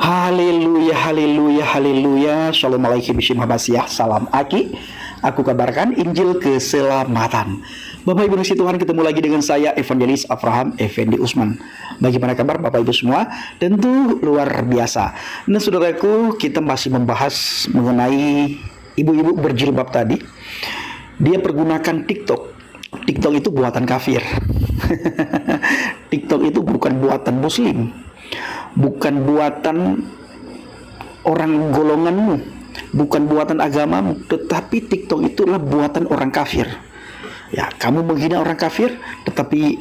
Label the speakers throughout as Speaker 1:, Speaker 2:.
Speaker 1: Haleluya, haleluya, haleluya. Shalom alaikum bismillahirrahmanirrahim. Salam Aki. Aku kabarkan Injil keselamatan. Bapak Ibu kasih Tuhan, ketemu lagi dengan saya Evangelis Abraham Effendi Usman. Bagaimana kabar Bapak Ibu semua? Tentu luar biasa. Nah saudaraku, kita masih membahas mengenai ibu-ibu berjilbab tadi. Dia pergunakan TikTok. TikTok itu buatan kafir. TikTok itu bukan buatan muslim, bukan buatan orang golonganmu, bukan buatan agamamu, tetapi TikTok itulah buatan orang kafir. Ya, kamu menghina orang kafir, tetapi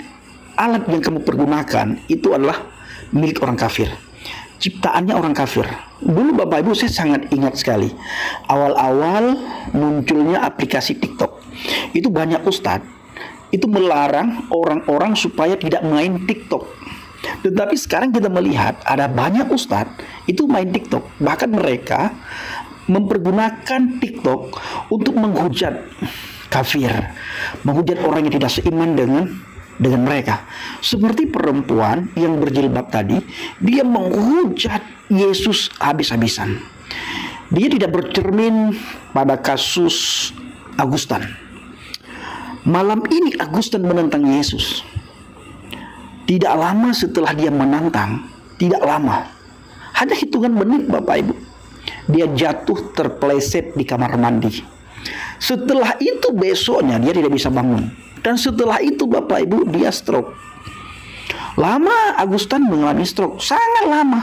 Speaker 1: alat yang kamu pergunakan itu adalah milik orang kafir, ciptaannya orang kafir. Dulu Bapak Ibu saya sangat ingat sekali, awal-awal munculnya aplikasi TikTok, itu banyak ustadz itu melarang orang-orang supaya tidak main TikTok. Tetapi sekarang kita melihat ada banyak ustadz itu main TikTok. Bahkan mereka mempergunakan TikTok untuk menghujat kafir, menghujat orang yang tidak seiman dengan mereka. Seperti perempuan yang berjilbab tadi, dia menghujat Yesus habis-habisan. Dia tidak bercermin pada kasus Agustan. Malam ini Agustan menentang Yesus. Tidak lama setelah dia menantang, tidak lama, hanya hitungan menit Bapak Ibu, dia jatuh terpeleset di kamar mandi. Setelah itu besoknya dia tidak bisa bangun. Dan setelah itu Bapak Ibu dia stroke. Lama Agustan mengalami stroke, sangat lama.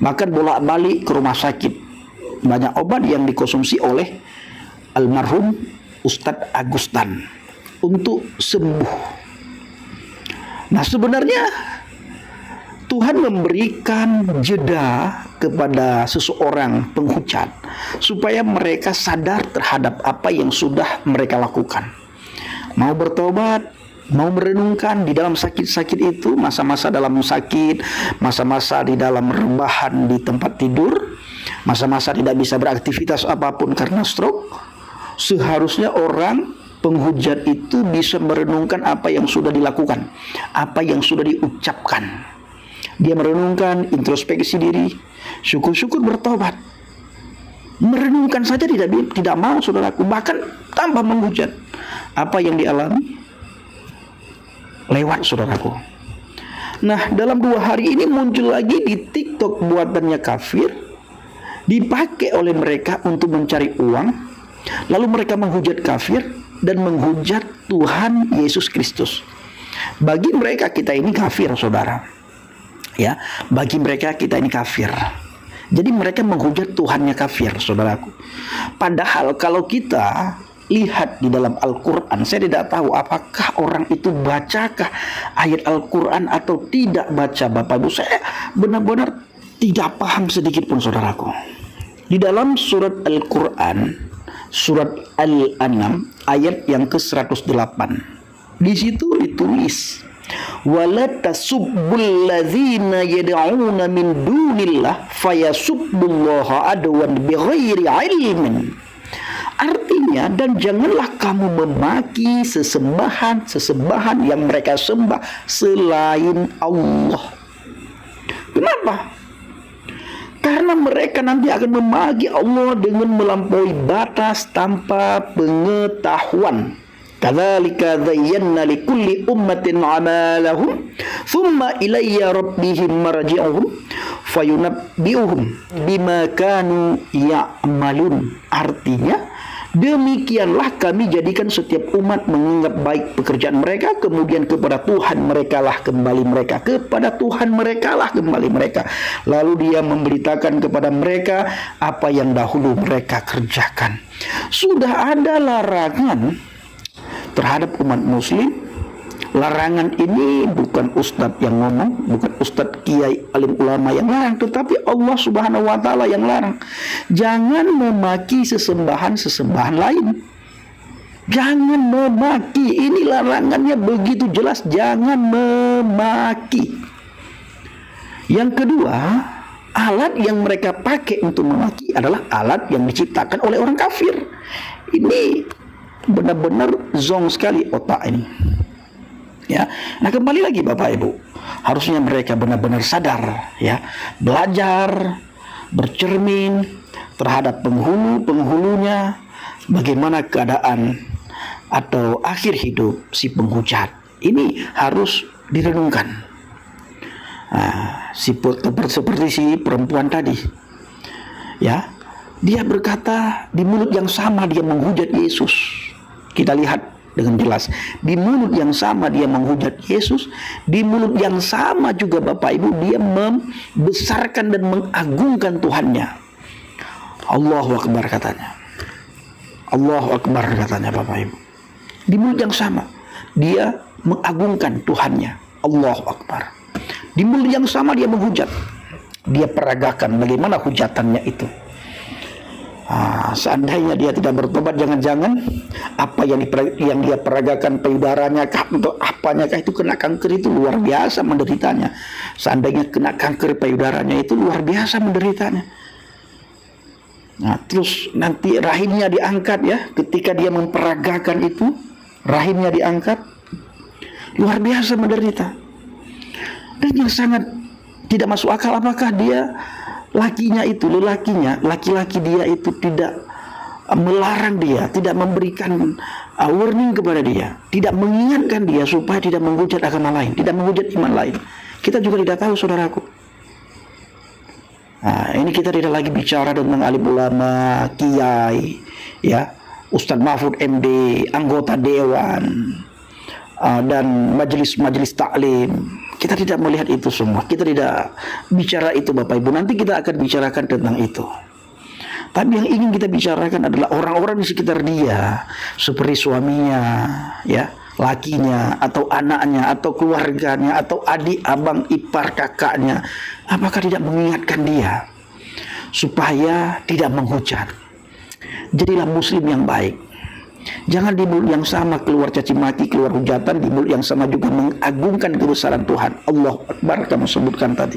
Speaker 1: Bahkan bolak-balik ke rumah sakit. Banyak obat yang dikonsumsi oleh almarhum Ustadz Agustan untuk sembuh. Nah sebenarnya Tuhan memberikan jeda kepada seseorang penghujat supaya mereka sadar terhadap apa yang sudah mereka lakukan. Mau bertobat, mau merenungkan di dalam sakit-sakit itu, masa-masa dalam sakit, masa-masa di dalam rebahan di tempat tidur, masa-masa tidak bisa beraktivitas apapun karena stroke. Seharusnya orang penghujat itu bisa merenungkan apa yang sudah dilakukan, apa yang sudah diucapkan. Dia merenungkan, introspeksi diri, syukur-syukur bertobat. Merenungkan saja tidak mau saudaraku, bahkan tambah menghujat. Apa yang dialami lewat saudaraku. Nah dalam 2 hari ini muncul lagi di TikTok buatannya kafir, dipakai oleh mereka untuk mencari uang. Lalu mereka menghujat kafir dan menghujat Tuhan Yesus Kristus. Bagi mereka kita ini kafir saudara. Ya, bagi mereka kita ini kafir. Jadi mereka menghujat Tuhannya kafir saudaraku. Padahal kalau kita lihat di dalam Al-Quran, saya tidak tahu apakah orang itu bacakah ayat Al-Quran atau tidak baca Bapak Ibu. Saya benar-benar tidak paham sedikit pun saudaraku. Di dalam surat Al-Quran, surat Al-An'am ayat yang ke-108. Di situ ditulis, "Wala tasubbul ladzina yad'una min dunillah fayasubbullaha adwan bighairi ilmin." Artinya, dan janganlah kamu memaki sesembahan yang mereka sembah selain Allah. Kenapa? Karena mereka nanti akan memaki Allah dengan melampaui batas tanpa pengetahuan. Kadzalika zayyana likulli ummatin 'amalahum thumma ilayya rabbihim marji'uhum fayunabbi'uhum bima kanu ya'malun. Artinya demikianlah kami jadikan setiap umat menganggap baik pekerjaan mereka, kemudian kepada Tuhan mereka lah kembali mereka, kepada Tuhan mereka lah kembali mereka. Lalu dia memberitakan kepada mereka apa yang dahulu mereka kerjakan. Sudah ada larangan terhadap umat muslim. Larangan ini bukan ustadz yang ngomong, bukan ustadz kiai alim ulama yang larang, tetapi Allah Subhanahu wa ta'ala yang larang. Jangan memaki sesembahan lain. Jangan memaki. Ini larangannya begitu jelas, jangan memaki. Yang kedua, alat yang mereka pakai untuk memaki adalah alat yang diciptakan oleh orang kafir. Ini benar-benar zong sekali otak ini. Ya, nah kembali lagi Bapak Ibu, harusnya mereka benar-benar sadar, ya, belajar, bercermin terhadap penghulunya, bagaimana keadaan atau akhir hidup si penghujat. Ini harus direnungkan. Seperti si perempuan tadi, ya, dia berkata di mulut yang sama dia menghujat Yesus. Kita lihat dengan jelas, di mulut yang sama dia menghujat Yesus, di mulut yang sama juga Bapak Ibu dia membesarkan dan mengagungkan Tuhannya. Allahu Akbar katanya. Allahu Akbar katanya Bapak Ibu. Di mulut yang sama dia mengagungkan Tuhannya. Allahu Akbar. Di mulut yang sama dia menghujat. Dia peragakan bagaimana hujatannya itu. Seandainya dia tidak bertobat, jangan-jangan apa yang dia peragakan, payudaranya kah, untuk apanya kah, itu kena kanker, itu luar biasa menderitanya. Seandainya kena kanker payudaranya, itu luar biasa menderitanya. Nah, terus nanti rahimnya diangkat, ya, ketika dia memperagakan itu, rahimnya diangkat, luar biasa menderita. Dan yang sangat tidak masuk akal, apakah dia laki-laki dia itu tidak melarang dia, tidak memberikan warning kepada dia, tidak mengingatkan dia supaya tidak menghujat agama lain, tidak menghujat iman lain. Kita juga tidak tahu, saudaraku. Ini kita tidak lagi bicara tentang alim ulama, kiai, ya, Ustadz Mahfud MD, anggota dewan, dan majelis-majelis taklim. Kita tidak melihat itu semua. Kita tidak bicara itu Bapak Ibu. Nanti kita akan bicarakan tentang itu. Tapi yang ingin kita bicarakan adalah orang-orang di sekitar dia, seperti suaminya, ya, lakinya, atau anaknya, atau keluarganya, atau adik, abang, ipar, kakaknya. Apakah tidak mengingatkan dia supaya tidak menghujat? Jadilah muslim yang baik. Jangan di mulut yang sama keluar caci maki, keluar hujatan, di mulut yang sama juga mengagungkan kebesaran Tuhan. Allahu Akbar kamu sebutkan tadi.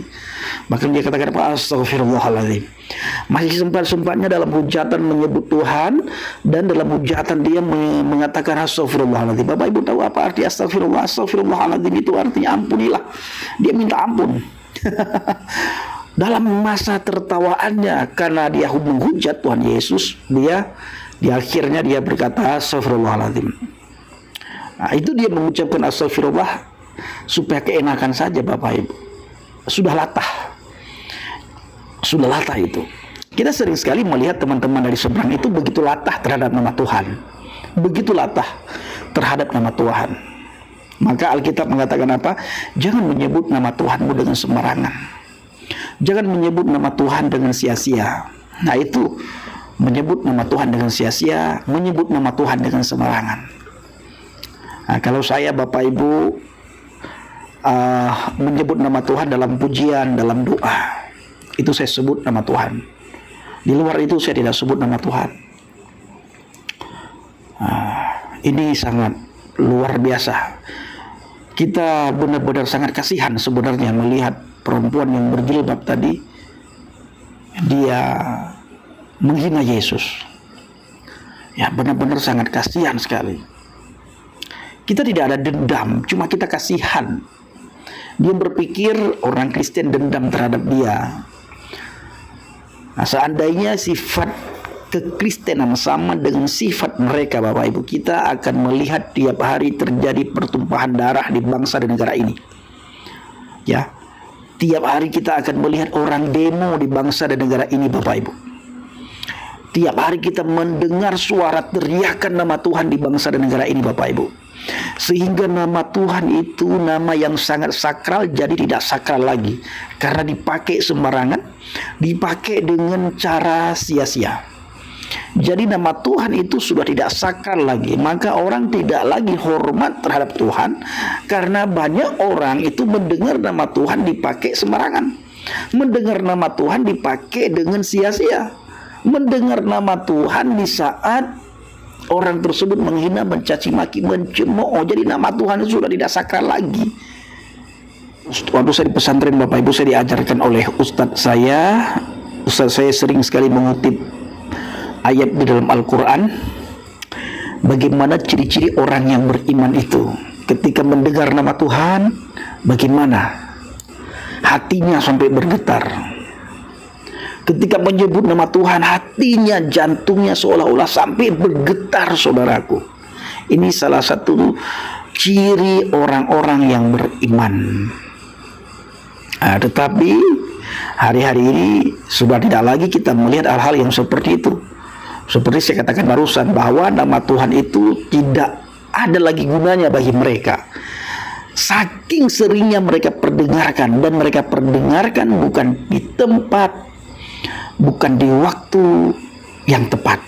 Speaker 1: Bahkan dia katakan apa? Astagfirullahaladzim. Masih sempat-sempatnya dalam hujatan menyebut Tuhan, dan dalam hujatan dia mengatakan astagfirullahaladzim. Bapak Ibu tahu apa arti astagfirullah? Astagfirullahaladzim itu artinya ampunilah. Dia minta ampun. Dalam masa tertawaannya karena dia menghujat Tuhan Yesus, di akhirnya dia berkata astagfirullahaladzim. Itu dia mengucapkan astagfirullah supaya keenakan saja Bapak Ibu. Sudah latah itu. Kita sering sekali melihat teman-teman dari seberang itu begitu latah terhadap nama Tuhan. Begitu latah terhadap nama Tuhan. Maka Alkitab mengatakan apa? Jangan menyebut nama Tuhanmu dengan sembarangan. Jangan menyebut nama Tuhan dengan sia-sia. Nah itu, menyebut nama Tuhan dengan sia-sia, menyebut nama Tuhan dengan sembarangan. Nah, kalau saya Bapak Ibu menyebut nama Tuhan dalam pujian, dalam doa, itu saya sebut nama Tuhan. Di luar itu saya tidak sebut nama Tuhan. Ini sangat luar biasa. Kita benar-benar sangat kasihan sebenarnya melihat perempuan yang berjilbab tadi. Dia menghina Yesus. Ya, benar-benar sangat kasihan sekali. Kita tidak ada dendam, cuma kita kasihan. Dia berpikir orang Kristen dendam terhadap dia. Nah, seandainya sifat kekristenan sama dengan sifat mereka Bapak Ibu, kita akan melihat tiap hari terjadi pertumpahan darah di bangsa dan negara ini. Ya, tiap hari kita akan melihat orang demo di bangsa dan negara ini Bapak Ibu. Tiap hari kita mendengar suara teriakan nama Tuhan di bangsa dan negara ini Bapak Ibu. Sehingga nama Tuhan itu nama yang sangat sakral jadi tidak sakral lagi. Karena dipakai sembarangan, dipakai dengan cara sia-sia. Jadi nama Tuhan itu sudah tidak sakral lagi. Maka orang tidak lagi hormat terhadap Tuhan, karena banyak orang itu mendengar nama Tuhan dipakai sembarangan. Mendengar nama Tuhan dipakai dengan sia-sia. Mendengar nama Tuhan di saat orang tersebut menghina, mencaci maki, mencemooh. Jadi nama Tuhan itu sudah tidak sakral lagi. Waktu saya di pesantren Bapak Ibu, saya diajarkan oleh Ustadz saya sering sekali mengutip ayat di dalam Al-Quran, bagaimana ciri-ciri orang yang beriman itu. ketika mendengar nama Tuhan, bagaimana hatinya sampai bergetar. Ketika menyebut nama Tuhan, hatinya, jantungnya seolah-olah sampai bergetar, saudaraku. Ini salah satu ciri orang-orang yang beriman. Tetapi hari-hari ini sudah tidak lagi kita melihat hal-hal yang seperti itu. Seperti saya katakan barusan, bahwa nama Tuhan itu tidak ada lagi gunanya bagi mereka. Saking seringnya mereka perdengarkan, dan mereka perdengarkan bukan di tempat, bukan di waktu yang tepat.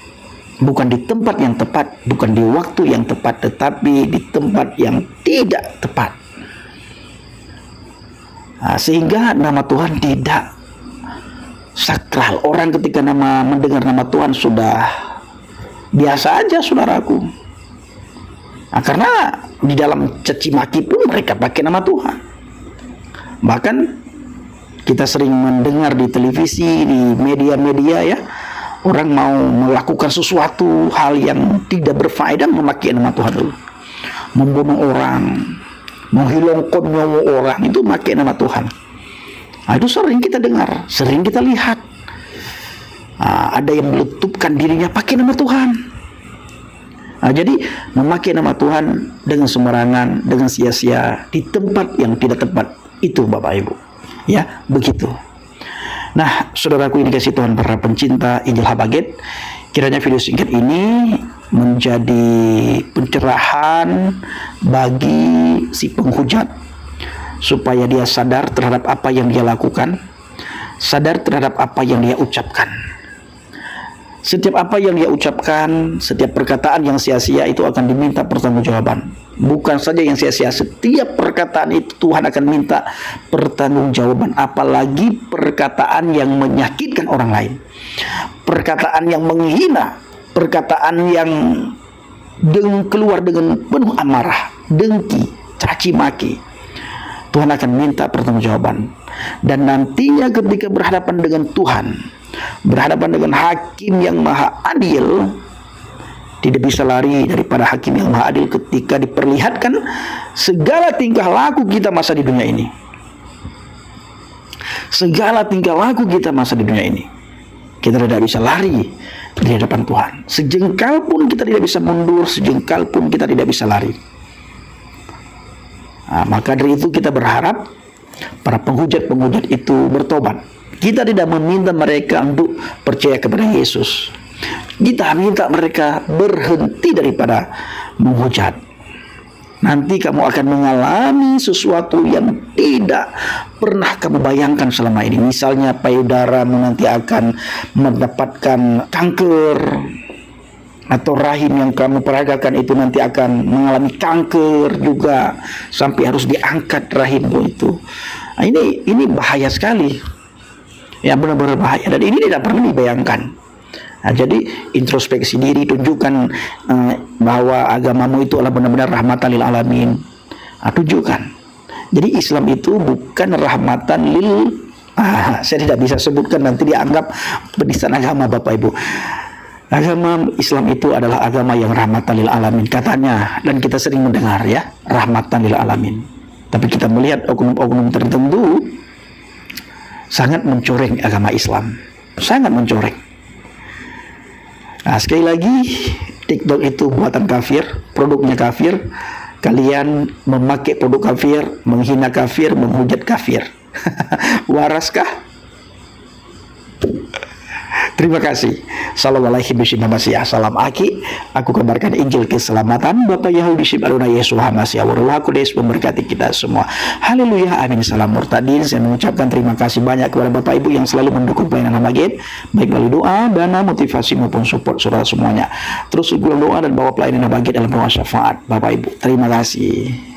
Speaker 1: Bukan di tempat yang tepat, bukan di waktu yang tepat, tetapi di tempat yang tidak tepat. Sehingga nama Tuhan tidak sakral. Orang ketika mendengar nama Tuhan sudah biasa aja, saudaraku. Karena di dalam caci maki pun mereka pakai nama Tuhan. Bahkan kita sering mendengar di televisi, di media-media ya, orang mau melakukan sesuatu hal yang tidak berfaedah memakai nama Tuhan dulu. Membunuh orang, menghilangkan nyawa orang, itu pakai nama Tuhan. Itu sering kita dengar, sering kita lihat. Ada yang meletupkan dirinya pakai nama Tuhan. Jadi memakai nama Tuhan dengan sembarangan, dengan sia-sia, di tempat yang tidak tepat, itu Bapak Ibu. Ya, begitu. Nah, saudaraku ini kasih Tuhan para pencinta Injil Habaget, kiranya video singkat ini menjadi pencerahan bagi si penghujat, supaya dia sadar terhadap apa yang dia lakukan, sadar terhadap apa yang dia ucapkan. Setiap apa yang dia ucapkan, setiap perkataan yang sia-sia itu akan diminta pertanggungjawaban. Bukan saja yang sia-sia, setiap perkataan itu Tuhan akan minta pertanggungjawaban. Apalagi perkataan yang menyakitkan orang lain, perkataan yang menghina, perkataan yang keluar dengan penuh amarah, dengki, caci maki. Tuhan akan minta pertanggungjawaban. Dan nantinya ketika berhadapan dengan Tuhan, berhadapan dengan hakim yang maha adil, tidak bisa lari daripada hakim yang maha adil ketika diperlihatkan segala tingkah laku kita masa di dunia ini. Segala tingkah laku kita masa di dunia ini, kita tidak bisa lari di hadapan Tuhan. Sejengkal pun kita tidak bisa mundur, sejengkal pun kita tidak bisa lari. Maka dari itu kita berharap para penghujat-penghujat itu bertobat. Kita tidak meminta mereka untuk percaya kepada Yesus. Kita minta mereka berhenti daripada menghujat. Nanti kamu akan mengalami sesuatu yang tidak pernah kamu bayangkan selama ini. Misalnya payudaramu nanti akan mendapatkan kanker, atau rahim yang kamu peragakan itu nanti akan mengalami kanker juga, sampai harus diangkat rahimmu itu. Ini bahaya sekali. Ya, benar-benar bahaya, dan ini tidak pernah dibayangkan. Jadi introspeksi diri, tunjukkan bahwa agamamu itu adalah benar-benar rahmatan lil alamin. Tunjukkan. Jadi Islam itu bukan rahmatan lil saya tidak bisa sebutkan, nanti dianggap penistaan agama Bapak Ibu. Agama Islam itu adalah agama yang rahmatan lil alamin katanya, dan kita sering mendengar ya, rahmatan lil alamin. Tapi kita melihat oknum-oknum tertentu sangat mencoreng agama Islam, sangat mencoreng. Sekali lagi, TikTok itu buatan kafir, produknya kafir. Kalian memakai produk kafir, menghina kafir, menghujat kafir. Waraskah? Terima kasih. Assalamualaikum warahmatullahi wabarakatuh. Salam aki. Aku kabarkan Injil keselamatan Bapak Yahudi Adonai Yesus Hamasi Awurullah Kudus memberkati kita semua. Haleluya. Amin. Salam murtadin. Saya mengucapkan terima kasih banyak kepada Bapak Ibu yang selalu mendukung pelayanan Habaget, baik melalui doa, dana, motivasi maupun support saudara semuanya. Terus ulang doa dan bawa pelayanan Habaget dalam doa syafaat Bapak Ibu. Terima kasih.